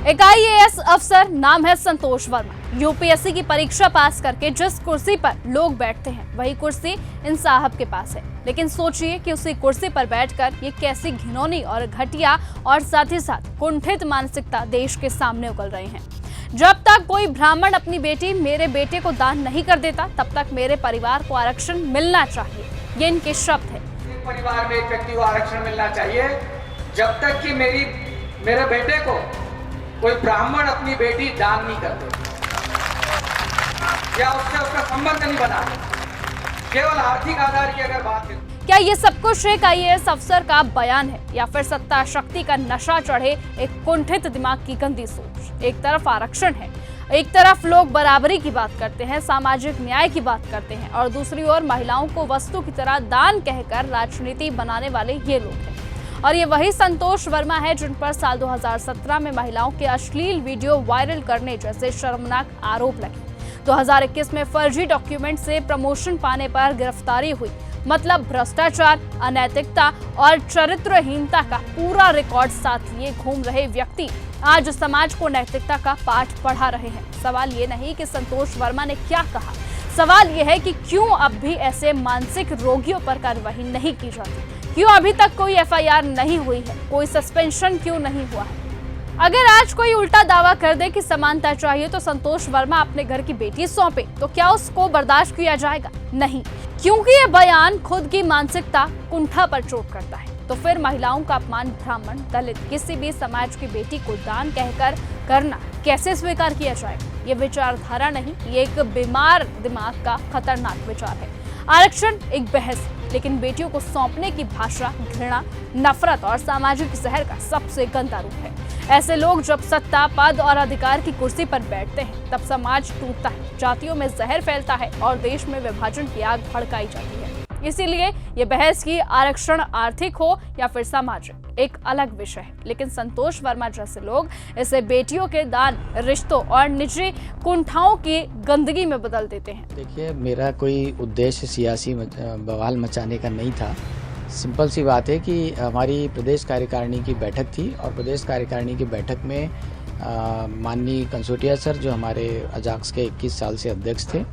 एक आईएएस अफसर, नाम है संतोष वर्मा। यूपीएससी की परीक्षा पास करके जिस कुर्सी पर लोग बैठते हैं वही कुर्सी इन साहब के पास है। लेकिन सोचिए कि उसी कुर्सी पर बैठकर ये कैसी घिनौनी और घटिया और साथ ही साथ कुंठित मानसिकता देश के सामने उगल रहे हैं। जब तक कोई ब्राह्मण अपनी बेटी मेरे बेटे को दान नहीं कर देता तब तक मेरे परिवार को आरक्षण मिलना चाहिए, ये इनके शब्द है। परिवार में एक व्यक्ति को आरक्षण मिलना चाहिए जब तक कि मेरे बेटे को कोई ब्राह्मण अपनी बेटी दान नहीं करते या उससे उसका संबंध नहीं बना। केवल आर्थिक आधार की अगर बात है, क्या ये सब कुछ एक आईएएस अफसर का बयान है या फिर सत्ता शक्ति का नशा चढ़े एक कुंठित दिमाग की गंदी सोच? एक तरफ आरक्षण है, एक तरफ लोग बराबरी की बात करते हैं, सामाजिक न्याय की बात करते हैं, और दूसरी ओर महिलाओं को वस्तु की तरह दान कहकर राजनीति बनाने वाले ये लोग हैं। और ये वही संतोष वर्मा है जिन पर साल 2017 में महिलाओं के अश्लील वीडियो वायरल करने जैसे शर्मनाक आरोप लगे। 2021 में फर्जी डॉक्यूमेंट से प्रमोशन पाने पर गिरफ्तारी हुई। मतलब भ्रष्टाचार, अनैतिकता और चरित्रहीनता का पूरा रिकॉर्ड साथ लिए घूम रहे व्यक्ति आज समाज को नैतिकता का पाठ पढ़ा रहे हैं। सवाल ये नहीं कि संतोष वर्मा ने क्या कहा, सवाल ये है कि क्यों अब भी ऐसे मानसिक रोगियों पर कार्रवाई नहीं की जाती, क्यों अभी तक कोई एफआईआर नहीं हुई है, कोई सस्पेंशन क्यों नहीं हुआ है। अगर आज कोई उल्टा दावा कर दे कि समानता चाहिए तो संतोष वर्मा अपने घर की बेटी सौंपे, तो क्या उसको बर्दाश्त किया जाएगा? नहीं, क्योंकि ये बयान खुद की मानसिकता कुंठा पर चोट करता है। तो फिर महिलाओं का अपमान ब्राह्मण, दलित, किसी भी समाज की बेटी को दान कहकर करना कैसे स्वीकार किया जाएगा? ये विचारधारा नहीं, ये एक बीमार दिमाग का खतरनाक विचार है। आरक्षण एक बहस, लेकिन बेटियों को सौंपने की भाषा घृणा, नफरत और सामाजिक जहर का सबसे गंदा रूप है। ऐसे लोग जब सत्ता, पद और अधिकार की कुर्सी पर बैठते हैं तब समाज टूटता है, जातियों में जहर फैलता है और देश में विभाजन की आग भड़काई जाती है। इसीलिए ये बहस की आरक्षण आर्थिक हो या फिर सामाजिक एक अलग विषय है, लेकिन संतोष वर्मा जैसे लोग इसे बेटियों के दान, रिश्तों और निजी कुंठाओं की गंदगी में बदल देते हैं। देखिए, मेरा कोई उद्देश्य सियासी बवाल मचाने का नहीं था। सिंपल सी बात है कि हमारी प्रदेश कार्यकारिणी की बैठक थी और प्रदेश कार्यकारिणी की बैठक में माननीय कंसोटिया सर, जो हमारे अजाक्स के 21 साल से अध्यक्ष थे,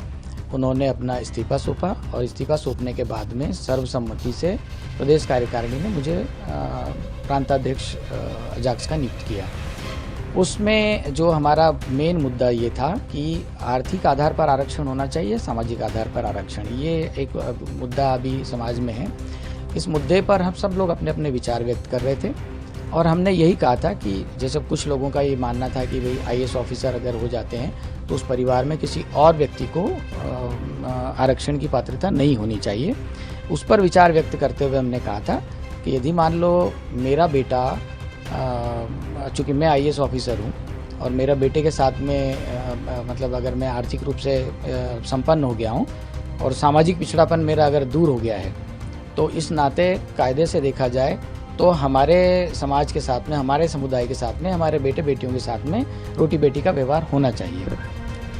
उन्होंने अपना इस्तीफा सौंपा और इस्तीफा सौंपने के बाद में सर्वसम्मति से प्रदेश कार्यकारिणी ने मुझे प्रांताध्यक्ष अजाक्स का नियुक्त किया। उसमें जो हमारा मेन मुद्दा ये था कि आर्थिक आधार पर आरक्षण होना चाहिए, सामाजिक आधार पर आरक्षण, ये एक मुद्दा अभी समाज में है। इस मुद्दे पर हम सब लोग अपने अपने विचार व्यक्त कर रहे थे और हमने यही कहा था कि जैसे कुछ लोगों का ये मानना था कि भाई आईएएस ऑफिसर अगर हो जाते हैं तो उस परिवार में किसी और व्यक्ति को आरक्षण की पात्रता नहीं होनी चाहिए। उस पर विचार व्यक्त करते हुए हमने कहा था कि यदि मान लो मेरा बेटा, चूँकि मैं आईएएस ऑफिसर हूँ और मेरा बेटे के साथ में मतलब अगर मैं आर्थिक रूप से संपन्न हो गया हूँ और सामाजिक पिछड़ापन मेरा अगर दूर हो गया है, तो इस नाते कायदे से देखा जाए तो हमारे समाज के साथ में, हमारे समुदाय के साथ में, हमारे बेटे बेटियों के साथ में रोटी बेटी का व्यवहार होना चाहिए।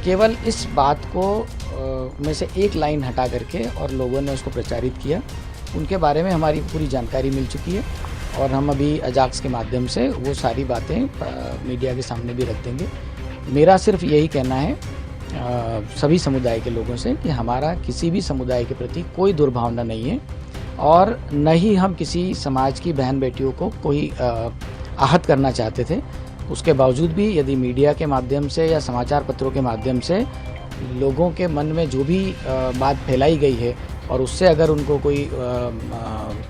केवल इस बात को में से एक लाइन हटा करके और लोगों ने उसको प्रचारित किया। उनके बारे में हमारी पूरी जानकारी मिल चुकी है और हम अभी अजाक्स के माध्यम से वो सारी बातें मीडिया के सामने भी रख देंगे। मेरा सिर्फ यही कहना है सभी समुदाय के लोगों से कि हमारा किसी भी समुदाय के प्रति कोई दुर्भावना नहीं है और न ही हम किसी समाज की बहन बेटियों को कोई आहत करना चाहते थे। उसके बावजूद भी यदि मीडिया के माध्यम से या समाचार पत्रों के माध्यम से लोगों के मन में जो भी बात फैलाई गई है और उससे अगर उनको कोई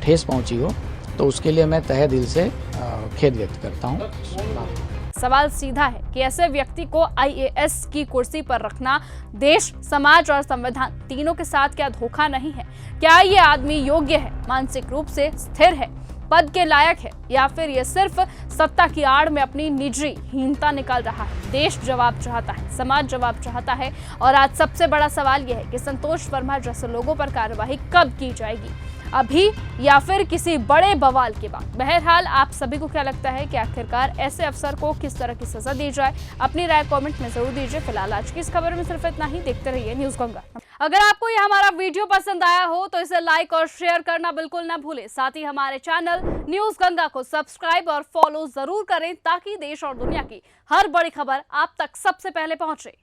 ठेस पहुंची हो तो उसके लिए मैं तहे दिल से खेद व्यक्त करता हूं। सवाल सीधा है कि ऐसे व्यक्ति को आईएएस की कुर्सी पर रखना देश, समाज और संविधान तीनों के साथ क्या धोखा नहीं है? क्या ये आदमी योग्य है, मानसिक रूप से स्थिर है, पद के लायक है, या फिर ये सिर्फ सत्ता की आड़ में अपनी निजी हीनता निकाल रहा है? देश जवाब चाहता है, समाज जवाब चाहता है और आज सबसे बड़ा सवाल यह है कि संतोष वर्मा जैसे लोगों पर कार्रवाई कब की जाएगी? अभी या फिर किसी बड़े बवाल के बाद? बहरहाल आप सभी को क्या लगता है कि आखिरकार ऐसे अफसर को किस तरह की सजा दी जाए? अपनी राय कमेंट में जरूर दीजिए। फिलहाल आज की इस खबर में सिर्फ इतना ही। देखते रहिए न्यूज़ गंगा। अगर आपको यह हमारा वीडियो पसंद आया हो तो इसे लाइक और शेयर करना बिल्कुल ना भूलें। साथ ही हमारे चैनल न्यूज़ गंगा को सब्सक्राइब और फॉलो जरूर करें ताकि देश और दुनिया की हर बड़ी खबर आप तक सबसे पहले पहुंचे।